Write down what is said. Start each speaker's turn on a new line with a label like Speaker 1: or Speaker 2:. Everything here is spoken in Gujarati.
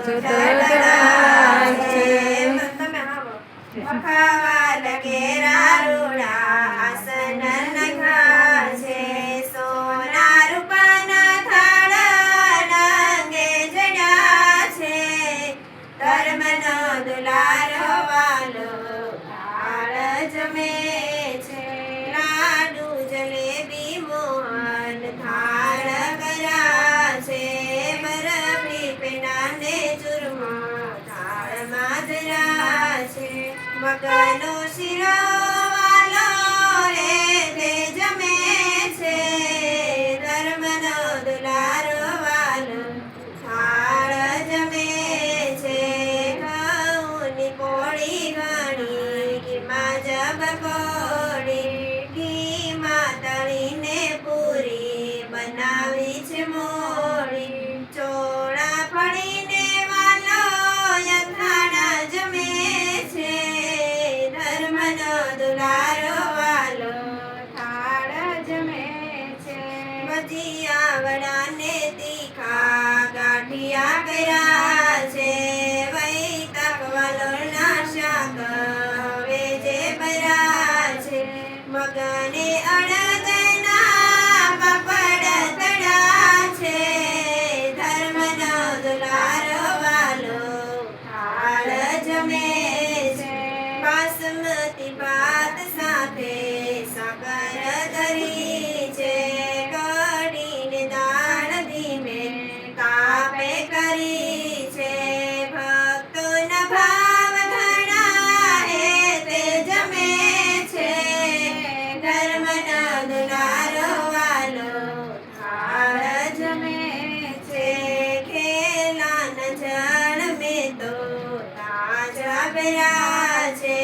Speaker 1: ધરાય છે. ખાવા લગે રારુડા આસન નખા છે. સોના રૂપાના થાળ નંગે જડ્યા છે. ધર્મનો દુલારો વાલો થાળ જમે છે. લાડુ જલેબી મોહન થાળ કર્યા છે. બરફી પેંડા ને ચૂરમા થાળમાં ધર્યા છે. મગનો શીરો વાલો રે તે જમે છે. ધર્મનો દુલારો વાલો થાળ જમે છે. ઘઉંની પોળી ઘણી ઘીમાં જબ કોળી ઘીમાં તળીને પૂરી બનાવી છે મોળી. ચોળા ફળીને વાલો યથાણા જમે છે. ધર્મનો દુલારો વાલો થાળ જમે છે. ભજીયા વડાને તીખા ગાંઠિયા કર્યા છે. વૈતક વલોણના શાક હવે જે ભર્યા છે. મગને અડદના પાપડ તળ્યા છે. ધર્મનો દુલારો વાલો થાળ જમે છે. બાસમતી ભાત સાથે સાકર ધરી છે. કઢીને દાળ ધીમે તાપે કરી છે. ભક્તોના ભાવ ઘણા હે તે જમે છે. ધર્મનો દુલારો વાલો થાળ જમે છે. ખેલાન જળ મેં તો તાજા ભર્યા છે.